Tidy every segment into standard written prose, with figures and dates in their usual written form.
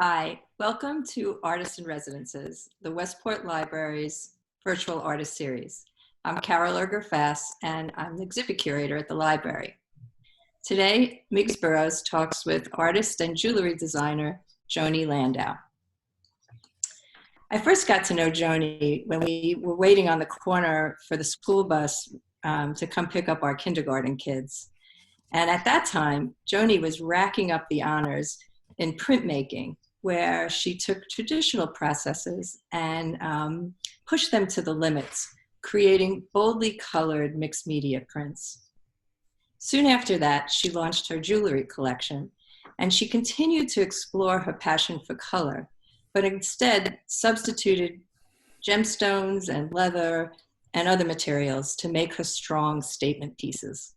Hi, welcome to Artists in Residences, the Westport Library's virtual artist series. I'm Carol Erger-Fass, and I'm the exhibit curator at the library. Today, Miggs Burrows talks with artist and jewelry designer, Joanie Landau. I first got to know Joanie when we were waiting on the corner for the school bus to come pick up our kindergarten kids. And at that time, Joanie was racking up the honors in printmaking, where she took traditional processes and pushed them to the limits, creating boldly colored mixed media prints. Soon after that, she launched her jewelry collection, and she continued to explore her passion for color, but instead substituted gemstones and leather and other materials to make her strong statement pieces.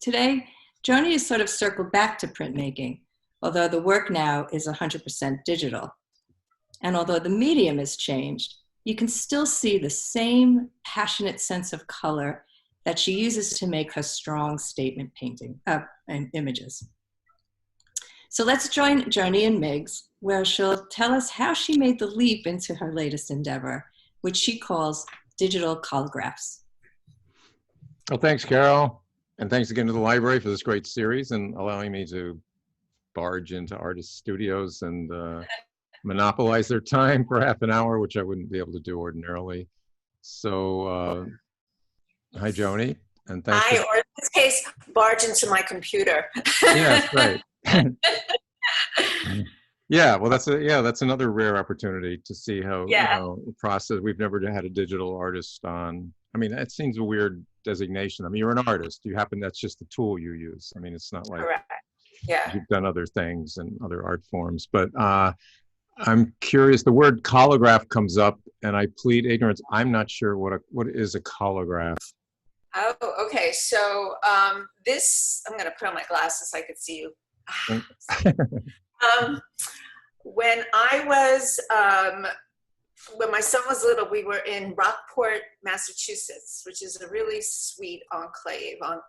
Today, Joanie has sort of circled back to printmaking, although the work now is 100% digital. And although the medium has changed, you can still see the same passionate sense of color that she uses to make her strong statement painting and images. So let's join Joanie and Miggs, where she'll tell us how she made the leap into her latest endeavor, which she calls digital collagraphs. Well, thanks, Carol. And thanks again to the library for this great series and allowing me to barge into artist studios and monopolize their time for half an hour, which I wouldn't be able to do ordinarily. So, hi, Joanie, and thanks. Hi, or in this case, barge into my computer. Yes, right. Yeah, well, that's another rare opportunity to see how the process. We've never had a digital artist on. I mean, it seems a weird designation. I mean, you're an artist. That's just the tool you use. I mean, it's not like. Correct. Yeah. You've done other things and other art forms, but I'm curious. The word collagraph comes up, and I plead ignorance. I'm not sure what is a collagraph. Oh, okay. So this, I'm going to put on my glasses so I could see you. When my son was little, we were in Rockport, Massachusetts, which is a really sweet enclave on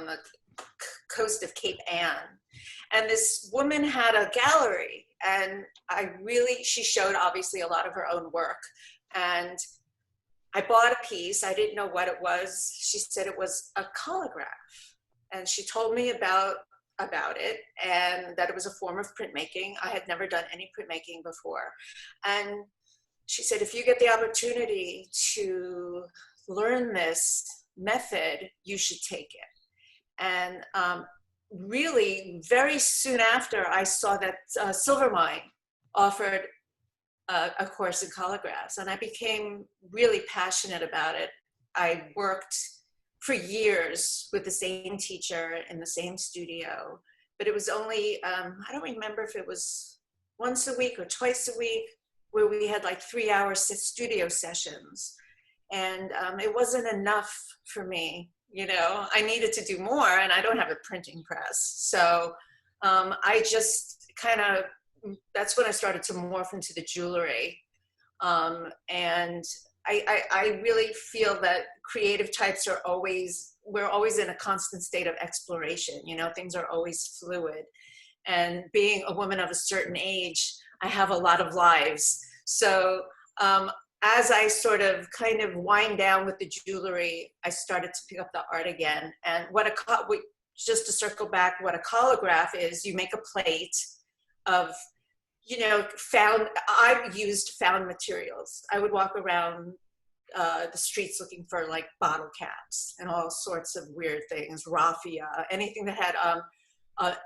the coast of Cape Ann. And this woman had a gallery, and she showed obviously a lot of her own work. And I bought a piece. I didn't know what it was. She said it was a collagraph. And she told me about it and that it was a form of printmaking. I had never done any printmaking before. And she said, if you get the opportunity to learn this method, you should take it. And really, very soon after, I saw that Silvermine offered a course in collagraphs, and I became really passionate about it. I worked for years with the same teacher in the same studio, but it was only, I don't remember if it was once a week or twice a week, where we had like 3-hour studio sessions. And it wasn't enough for me. I needed to do more, and I don't have a printing press. So I just that's when I started to morph into the jewelry. And I really feel that creative types we're always in a constant state of exploration. Things are always fluid. And being a woman of a certain age, I have a lot of lives. So as I sort of kind of wind down with the jewelry, I started to pick up the art again. And just to circle back, what a collagraph is, you make a plate of, I used found materials. I would walk around the streets looking for like bottle caps and all sorts of weird things, raffia, anything that had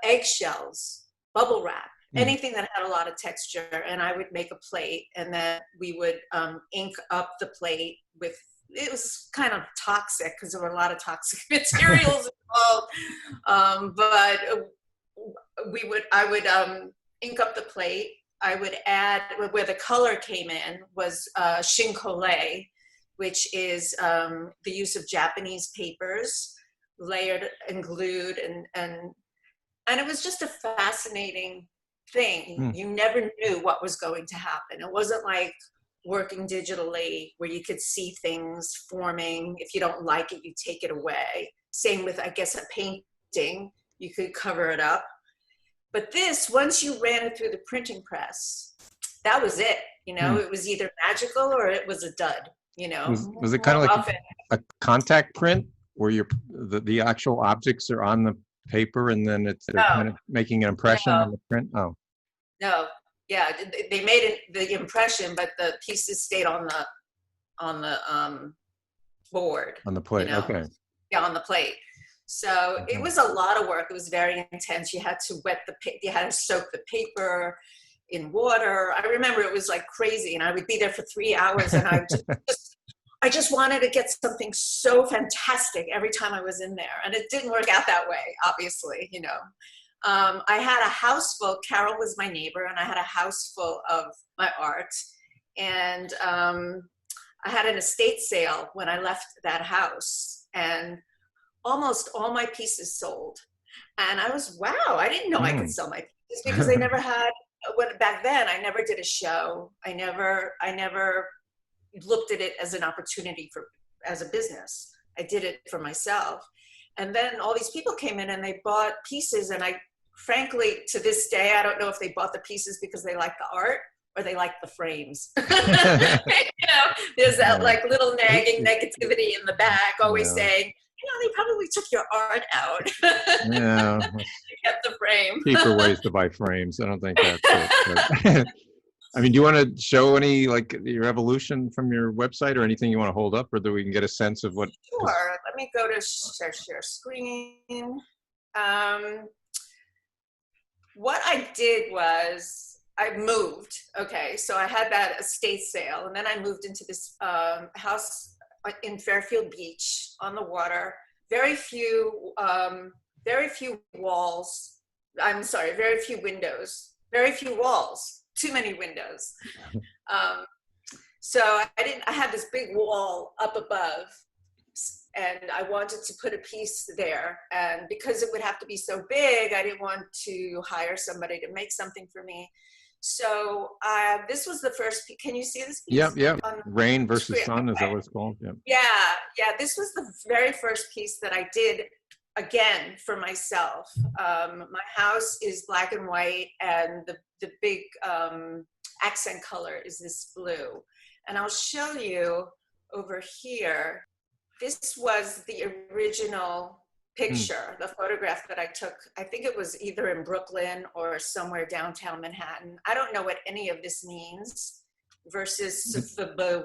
eggshells, bubble wrap. Anything that had a lot of texture, and I would make a plate, and then we would ink up the plate with, it was kind of toxic because there were a lot of toxic materials involved, but I would ink up the plate. I would add, where the color came in was shinkolei, which is the use of Japanese papers layered and glued, and it was just a fascinating thing. You never knew what was going to happen. It wasn't like working digitally where you could see things forming. If you don't like it, you take it away. Same with, I guess, a painting. You could cover it up. But this, once you ran it through the printing press, that was it. You know, it was either magical or it was a dud, you know. Was it kind of like a contact print where the actual objects are on the paper and then they're kind of making an impression on the print? Oh. No. Yeah, they made the impression, but the pieces stayed on the board. On the plate, you know? okay. Yeah, on the plate. So it was a lot of work. It was very intense. You had to you had to soak the paper in water. I remember it was like crazy, and I would be there for 3 hours, and I just wanted to get something so fantastic every time I was in there, and it didn't work out that way, obviously, you know. I had a house full. Carol was my neighbor, and I had a house full of my art, and I had an estate sale when I left that house, and almost all my pieces sold. And I was, wow, I didn't know I could sell my pieces, because I never had, back then, I never did a show. I never looked at it as an opportunity as a business. I did it for myself. And then all these people came in and they bought pieces. And frankly, to this day, I don't know if they bought the pieces because they like the art or they like the frames. You know, there's that like little nagging negativity in the back, always saying, you know, they probably took your art out. Yeah. Kept the frame. Cheaper ways to buy frames. I don't think that's it. I mean, do you want to show any, like, your evolution from your website or anything you want to hold up, or that we can get a sense of what? Sure. Let me go to share screen. What I did was I moved. Okay. So I had that estate sale, and then I moved into this house in Fairfield Beach on the water. Very few walls. I'm sorry, very few windows, very few walls, too many windows. So I had this big wall up above, and I wanted to put a piece there. And because it would have to be so big, I didn't want to hire somebody to make something for me. So this was the first piece. Can you see this piece? Yep. Rain versus sun, is that what it's called? Yep. Yeah. This was the very first piece that I did, again, for myself. My house is black and white, and the big accent color is this blue. And I'll show you over here. This was the original picture, the photograph that I took. I think it was either in Brooklyn or somewhere downtown Manhattan. I don't know what any of this means versus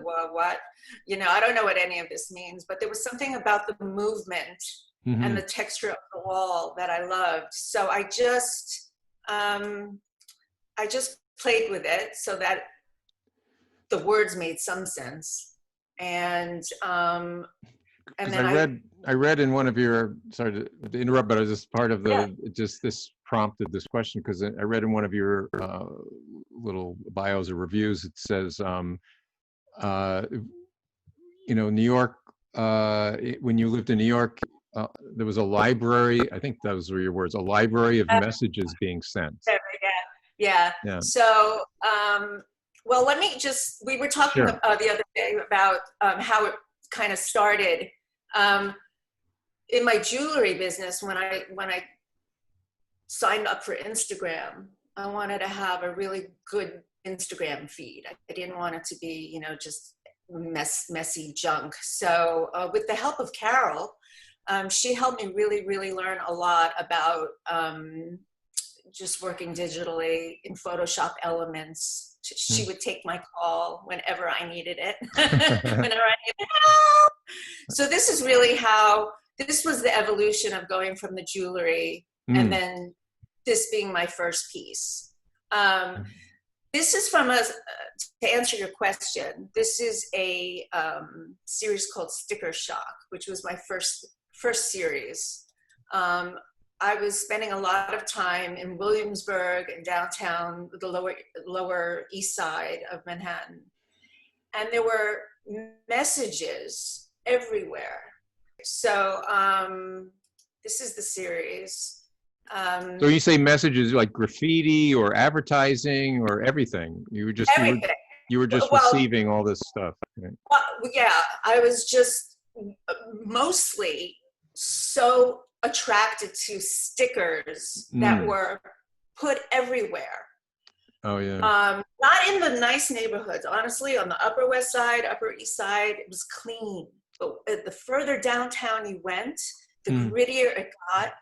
what, you know, I don't know what any of this means, but there was something about the movement and the texture of the wall that I loved. So I just played with it so that the words made some sense. And then I read in one of your, sorry to interrupt, but it was just part of this prompted this question, because I read in one of your little bios or reviews, it says, you know, New York, when you lived in New York, there was a library, I think those were your words, a library of messages being sent. Yeah. So, well, we were talking the other day about how it kind of started. In my jewelry business, when I signed up for Instagram, I wanted to have a really good Instagram feed. I didn't want it to be, you know, just messy junk. So with the help of Carol, she helped me really, really learn a lot about just working digitally in Photoshop elements. She would take my call whenever I needed it, whenever I needed help. So this is really this was the evolution of going from the jewelry and then this being my first piece. This is to answer your question, this is a series called Sticker Shock, which was my first series. I was spending a lot of time in Williamsburg and downtown, the lower east side of Manhattan. And there were messages everywhere. So this is the series. So you say messages like graffiti or advertising or everything? You were just everything. You were just receiving all this stuff. Right? Well, yeah, I was just mostly so attracted to stickers that were put everywhere. Oh, yeah. Not in the nice neighborhoods, honestly. On the Upper West Side, Upper East Side, it was clean. But the further downtown you went, the grittier it got.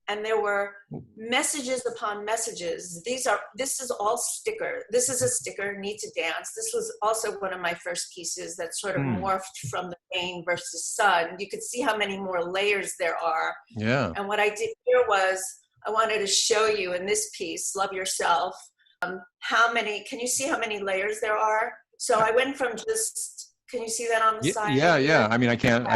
And there were messages upon messages. This is all sticker. This is a sticker, Need to Dance. This was also one of my first pieces that sort of morphed from the rain versus sun. You could see how many more layers there are. Yeah. And what I did here was, I wanted to show you in this piece, Love Yourself, can you see how many layers there are? So I went from can you see that on the side? Yeah. I mean, I can't,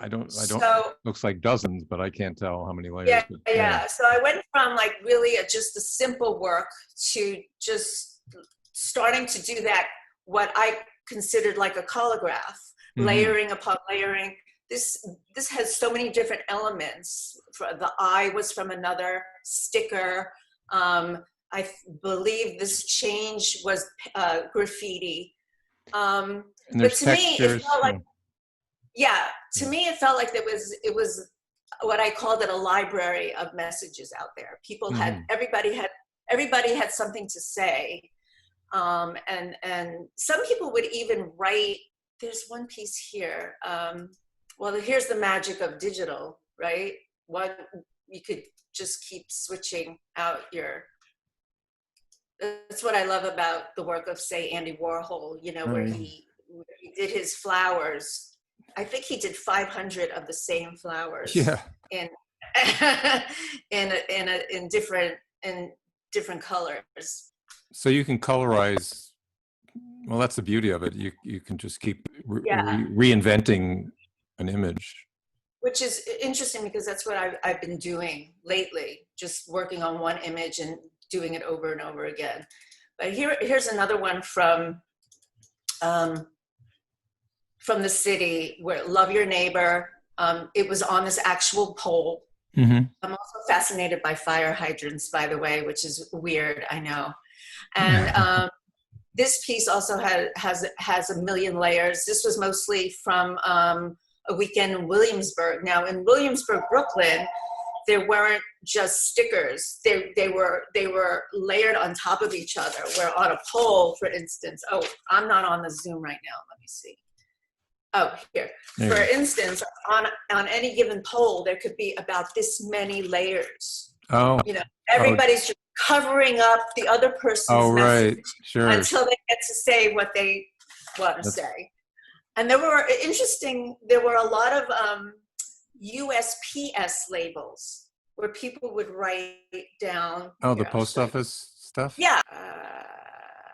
I don't, So, looks like dozens, but I can't tell how many layers. Yeah, but, yeah. So I went from like really just a simple work to just starting to do that, what I considered like a collagraph, layering upon layering. This has so many different elements. The eye was from another sticker. I believe this change was graffiti. and But there's to me, textures. it felt like, to me, it felt like it was what I called it, a library of messages out there. People had, everybody had something to say. And some people would even write, there's one piece here. Well, here's the magic of digital, right? You could just keep switching out that's what I love about the work of, say, Andy Warhol, where he did his flowers. I think he did 500 of the same flowers in different colors. So you can colorize. Well, that's the beauty of it. You can just keep reinventing an image. Which is interesting because that's what I've been doing lately, just working on one image and doing it over and over again. But here's another one from the city, where Love Your Neighbor. It was on this actual pole. I'm also fascinated by fire hydrants, by the way, which is weird, I know. And this piece also has a million layers. This was mostly from a weekend in Williamsburg. Now in Williamsburg, Brooklyn, there weren't just stickers. They were layered on top of each other. Where on a pole, for instance, I'm not on the Zoom right now. Let me see. Oh, here. For instance, on any given pole, there could be about this many layers. Oh. Everybody's just covering up the other person's message until they get to say what they want to say. And there were a lot of USPS labels where people would write down. The post office stuff? Yeah.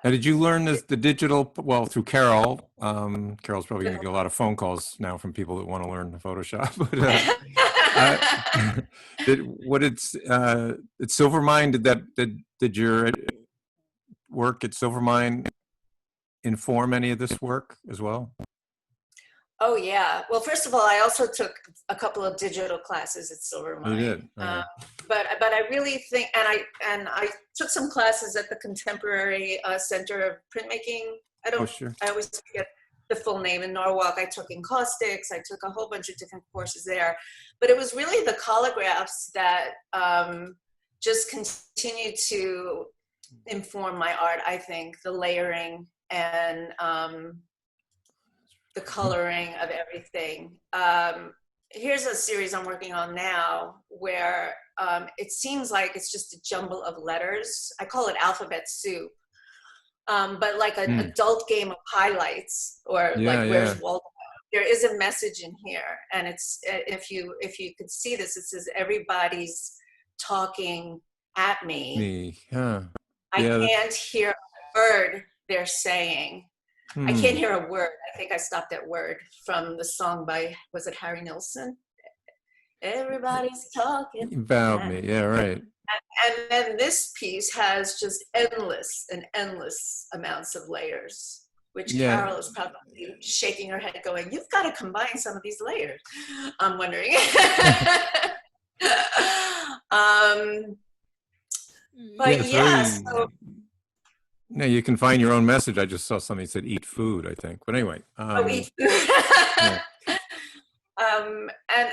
Now, did you learn the digital, through Carol? Carol's probably going to get a lot of phone calls now from people that want to learn Photoshop. But at Silvermine, did your work at Silvermine inform any of this work as well? Oh yeah. Well, first of all, I also took a couple of digital classes at Silvermine. You did. Okay. But I really think, and I took some classes at the Contemporary Center of Printmaking. I always forget the full name. In Norwalk, I took encaustics. I took a whole bunch of different courses there. But it was really the collagraphs that just continued to inform my art. I think the layering and the coloring of everything. Here's a series I'm working on now where it seems like it's just a jumble of letters. I call it alphabet soup, but like an adult game of highlights, or Where's Waldo? There is a message in here, and it's if you could see this, it says everybody's talking at me. I can't hear a word they're saying. I can't hear a word. I think I stopped at word from the song by, was it Harry Nilsson? Everybody's talking about me. Yeah, right. And then this piece has just endless amounts of layers, which Carol is probably shaking her head going, you've got to combine some of these layers. I'm wondering. No, you can find your own message. I just saw something that said eat food, I think. But anyway. Eat food. And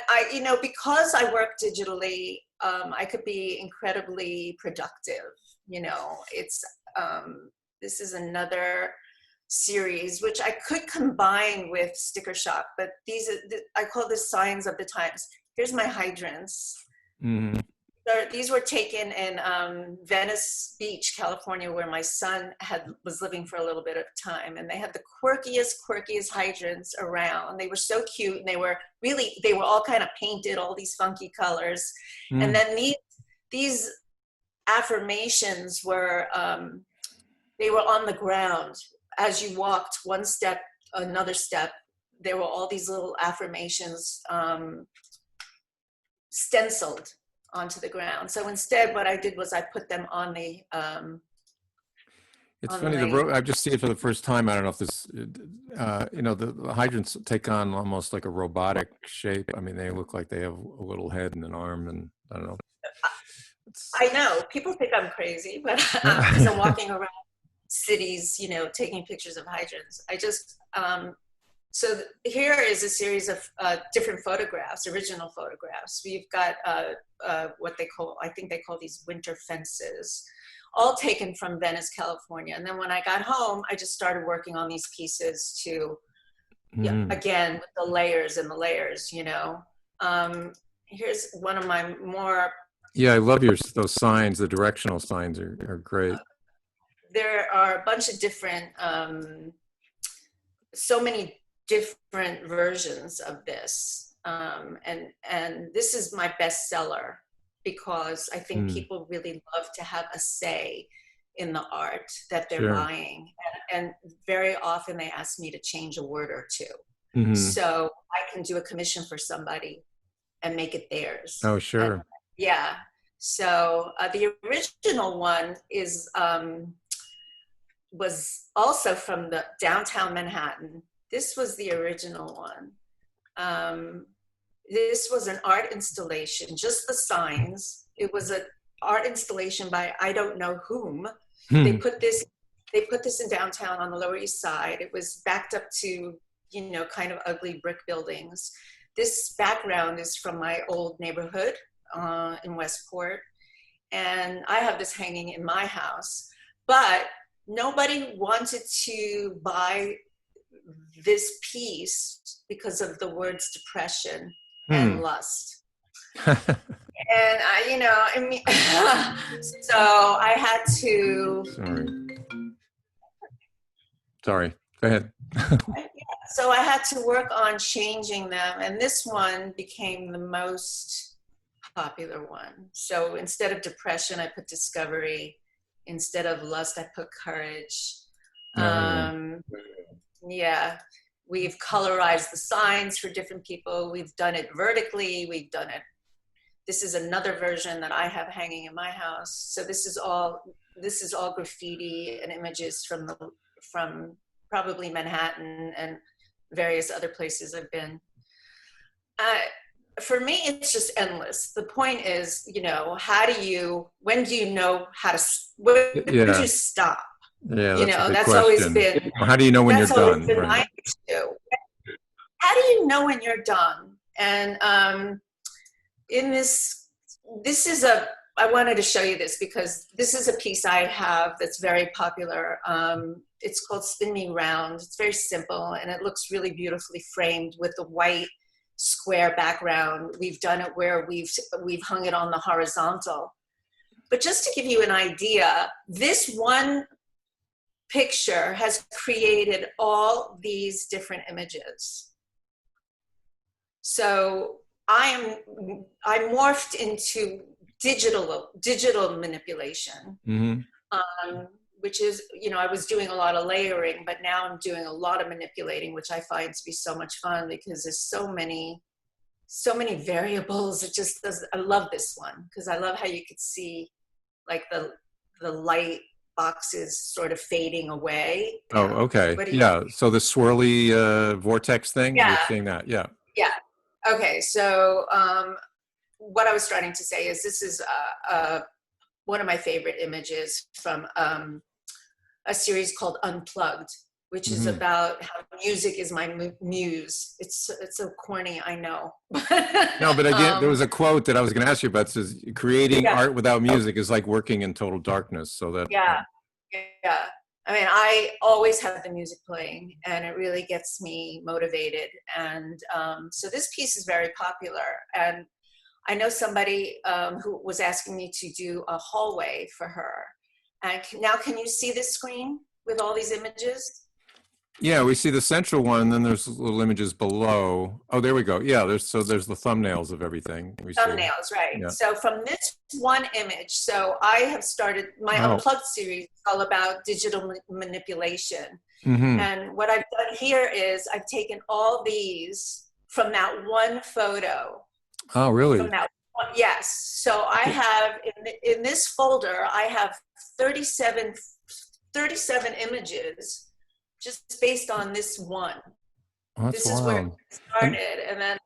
I, because I work digitally, I could be incredibly productive. You know, it's this is another series which I could combine with Sticker Shock, but these are I call this signs of the times. Here's my hydrants. Mhm. These were taken in Venice Beach, California, where my son was living for a little bit of time, and they had the quirkiest hydrants around. They were so cute, and they were all kind of painted, all these funky colors. And then these affirmations were they were on the ground. As you walked one step, another step, there were all these little affirmations stenciled onto the ground. So instead, what I did was I put them on the. It's funny. I just see it for the first time. I don't know if this, you know, the hydrants take on almost like a robotic shape. I mean, they look like they have a little head and an arm, and I don't know. I know people think I'm crazy, but because I'm walking around cities, you know, taking pictures of hydrants. I just so here is a series of different photographs, original photographs. We've got what I think they call these winter fences, all taken from Venice, California. And then when I got home, I just started working on these pieces to, again, with the layers and the layers, you know. Here's one of my more. Yeah, I love those signs. The directional signs are great. There are a bunch of different, so many different versions of this. And this is my bestseller because I think people really love to have a say in the art that they're buying. And very often they ask me to change a word or two. So I can do a commission for somebody and make it theirs. Oh, sure. And, yeah. So the original one was also from the downtown Manhattan. This was the original one. This was an art installation, just the signs. It was an art installation by I don't know whom. They put this in downtown on the Lower East Side. It was backed up to, you know, kind of ugly brick buildings. This background is from my old neighborhood in Westport. And I have this hanging in my house, but nobody wanted to buy this piece because of the words depression and lust. And I, you know, I mean, so I had to. Sorry. Go ahead. So I had to work on changing them, and this one became the most popular one. So instead of depression, I put discovery. Instead of lust, I put courage. Yeah, we've colorized the signs for different people. We've done it vertically. We've done it. This is another version that I have hanging in my house. So this is all graffiti and images from probably Manhattan and various other places I've been. For me, it's just endless. The point is, you know, when do you know how to, when do you stop? Yeah, you know, that's always been. How do you know when you're done? Right. My issue. How do you know when you're done? And in this is I wanted to show you this because this is a piece I have that's very popular. It's called Spin Me Round. It's very simple and it looks really beautifully framed with the white square background. We've done it where we've hung it on the horizontal. But just to give you an idea, this one picture has created all these different images. So I morphed into digital manipulation, which is, you know, I was doing a lot of layering, but now I'm doing a lot of manipulating, which I find to be so much fun because there's so many variables. I love this one because I love how you could see like the light boxes sort of fading away. Oh, okay. Yeah. So the swirly vortex thing, you're seeing that. Yeah. Yeah. Okay. So what I was starting to say is this is one of my favorite images from a series called Unplugged. which is about how music is my muse. It's so corny, I know. No, but again, there was a quote that I was going to ask you about. It says, creating art without music is like working in total darkness. So that. Yeah. I mean, I always have the music playing, and it really gets me motivated. And so this piece is very popular. And I know somebody who was asking me to do a hallway for her. And now, can you see this screen with all these images? Yeah, we see the central one, and then there's little images below. Oh, there we go. Yeah, there's the thumbnails of everything. Thumbnails, right. Yeah. So from this one image, so I have started my Unplugged series all about digital manipulation. Mm-hmm. And what I've done here is I've taken all these from that one photo. Oh, really? From that one, yes. So I have, in this folder, I have 37 images just based on this one. Oh, this is where it started. And then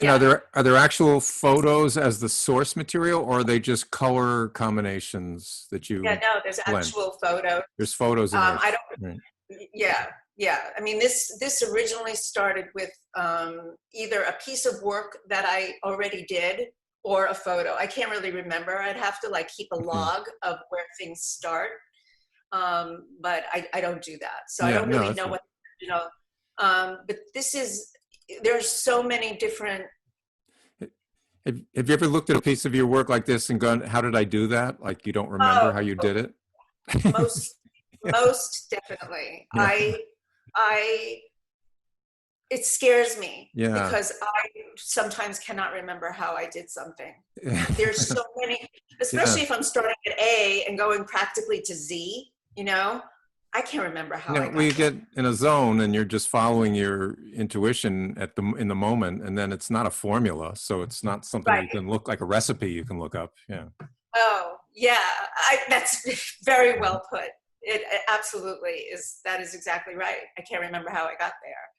are there actual photos as the source material, or are they just color combinations that you no, there's blend? Actual photos. There's photos in there. I don't I mean, this originally started with either a piece of work that I already did or a photo. I can't really remember. I'd have to like keep a log of where things start. But I don't do that. So I don't really know what, but there's so many different. Have you ever looked at a piece of your work like this and gone, how did I do that? Like you don't remember how you did it? Most definitely. Yeah. It scares me because I sometimes cannot remember how I did something. There's so many, especially if I'm starting at A and going practically to Z, I can't remember how I got you get in a zone and you're just following your intuition in the moment, and then it's not a formula, so it's not something you can look like a recipe you can look up. Yeah. Oh, yeah. That's very well put. It absolutely is. That is exactly right. I can't remember how I got there.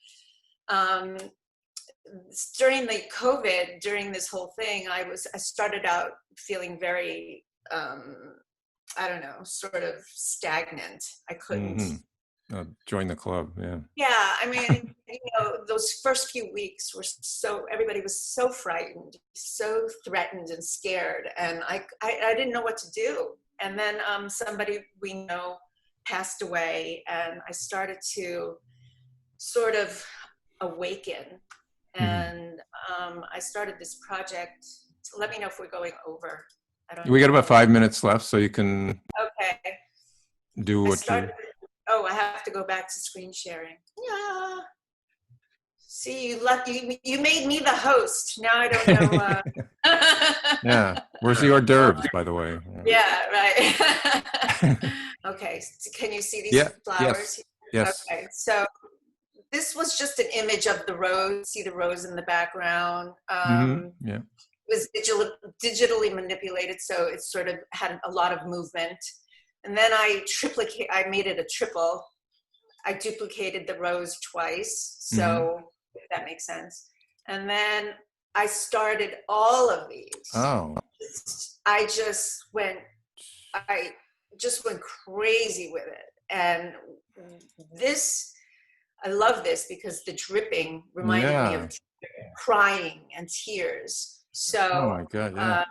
During the COVID, during this whole thing, I started out feeling very, I don't know, sort of stagnant. I couldn't join the club. Yeah. I mean, those first few weeks were everybody was so frightened, so threatened and scared. And I didn't know what to do. And then somebody we know passed away, and I started to sort of awaken. And I started this project. So let me know if we're going over. We got about 5 minutes left, so you can do what you. Oh, I have to go back to screen sharing. Yeah. See, you made me the host. Now I don't know. Yeah. Where's the hors d'oeuvres, by the way? Yeah, right. Okay. So can you see these flowers? Yes. Okay. So this was just an image of the rose. See the rose in the background. It was digitally manipulated, so it sort of had a lot of movement. And then I made it a triple. I duplicated the rose twice, so if that makes sense. And then I started all of these. Oh. I just went crazy with it. And I love this because the dripping reminded me of crying and tears. So, oh my God, yeah.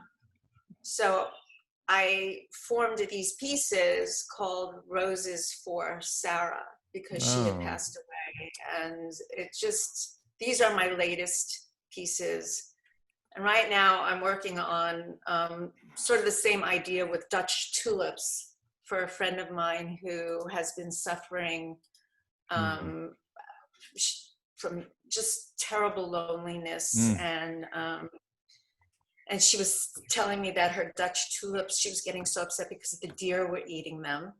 So I formed these pieces called Roses for Sarah because she had passed away. And these are my latest pieces. And right now I'm working on sort of the same idea with Dutch tulips for a friend of mine who has been suffering from just terrible loneliness. And she was telling me that her Dutch tulips, she was getting so upset because the deer were eating them.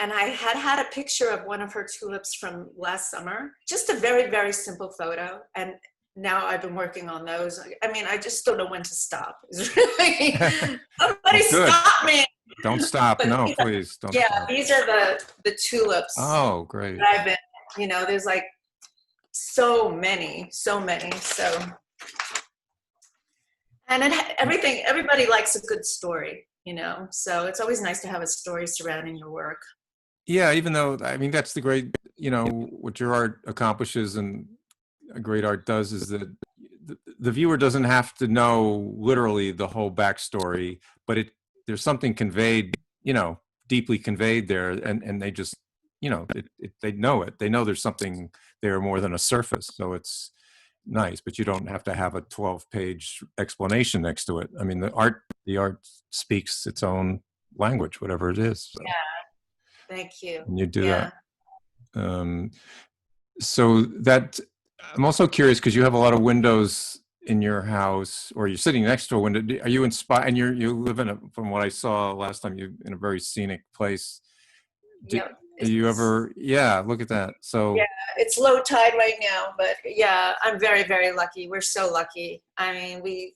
And I had a picture of one of her tulips from last summer, just a very, very simple photo. And now I've been working on those. I mean, I just don't know when to stop. It's really, somebody stop me. Don't stop. No, please don't stop. These are the tulips. Oh, great. That I've been, there's like so many. So. And everybody likes a good story, so it's always nice to have a story surrounding your work. Yeah, even though, I mean, that's the great, what your art accomplishes and a great art does is that the viewer doesn't have to know literally the whole backstory, but there's something conveyed, deeply conveyed there, and they just, they know it. They know there's something there more than a surface. So it's nice, but you don't have to have a 12-page explanation next to it. I mean, the art speaks its own language, whatever it is. So. Yeah. Thank you. And you do Yeah. that. So that, I'm also curious because you have a lot of windows in your house, or you're sitting next to a window. Are you inspired? And you live from what I saw last time, you in a very scenic place. Yeah. Do you ever? Yeah, look at that. So yeah, it's low tide right now, but yeah, I'm very, very lucky. We're so lucky. I mean, we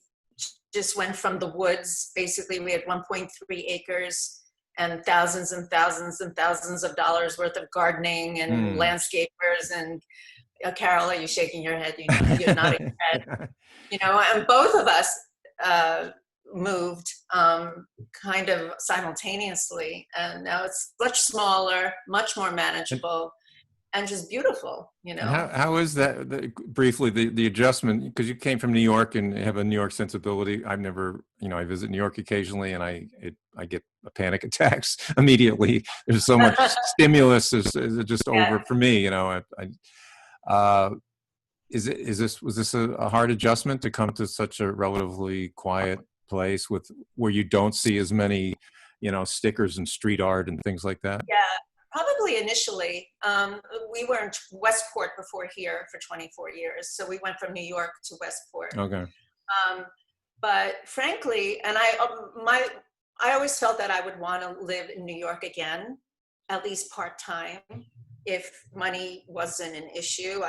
just went from the woods. Basically, we had 1.3 acres and thousands and thousands and thousands of dollars worth of gardening and landscapers. And Carol, are you shaking your head? You're nodding your head. And both of us moved kind of simultaneously, and now it's much smaller, much more manageable, and just beautiful. And how is that, briefly, the adjustment, because you came from New York and have a New York sensibility? I've never, I visit New York occasionally, and I get panic attacks immediately. There's so much stimulus is just over for me. Was this a hard adjustment to come to such a relatively quiet place where you don't see as many, stickers and street art and things like that? Yeah. Probably initially. We were in Westport before here for 24 years. So we went from New York to Westport. Okay. But frankly, and I always felt that I would want to live in New York again, at least part-time. If money wasn't an issue,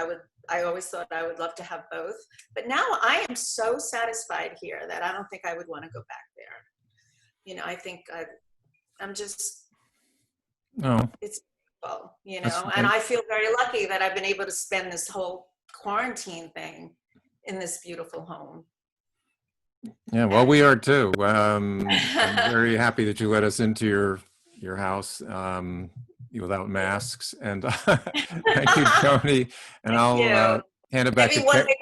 I always thought I would love to have both. But now I am so satisfied here that I don't think I would want to go back there. I think I'm just, no. It's beautiful, and I feel very lucky that I've been able to spend this whole quarantine thing in this beautiful home. Yeah, well, we are too. I'm very happy that you let us into your house without masks. And thank you, Joanie. And I'll hand it back Maybe to one day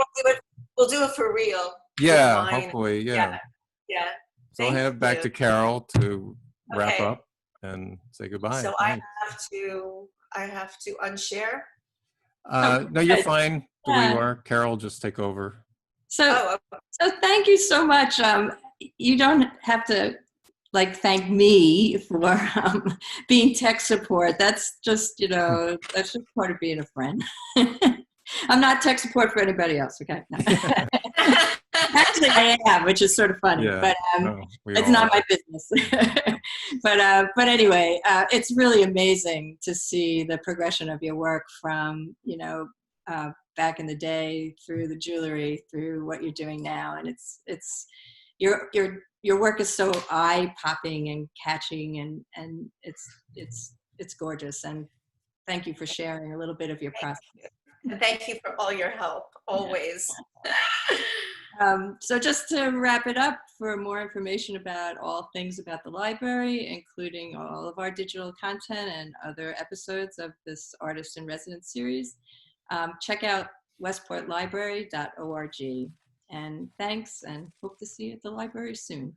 we'll do it for real. Yeah, hopefully, yeah. Yeah. So I'll hand it back to Carol to wrap up and say goodbye. So I have to unshare. No, you're fine the way you are. Carol, just take over. So thank you so much. You don't have to thank me for being tech support. That's just, that's just part of being a friend. I'm not tech support for anybody else, okay? No. Actually, I am, which is sort of funny, but it's not my business. But anyway, it's really amazing to see the progression of your work from, back in the day through the jewelry, through what you're doing now. And it's your work is so eye-popping and catching, and it's gorgeous. And thank you for sharing a little bit of your process. And thank you for all your help, always. So just to wrap it up, for more information about all things about the library, including all of our digital content and other episodes of this Artist in Residence series, check out westportlibrary.org. And thanks, and hope to see you at the library soon.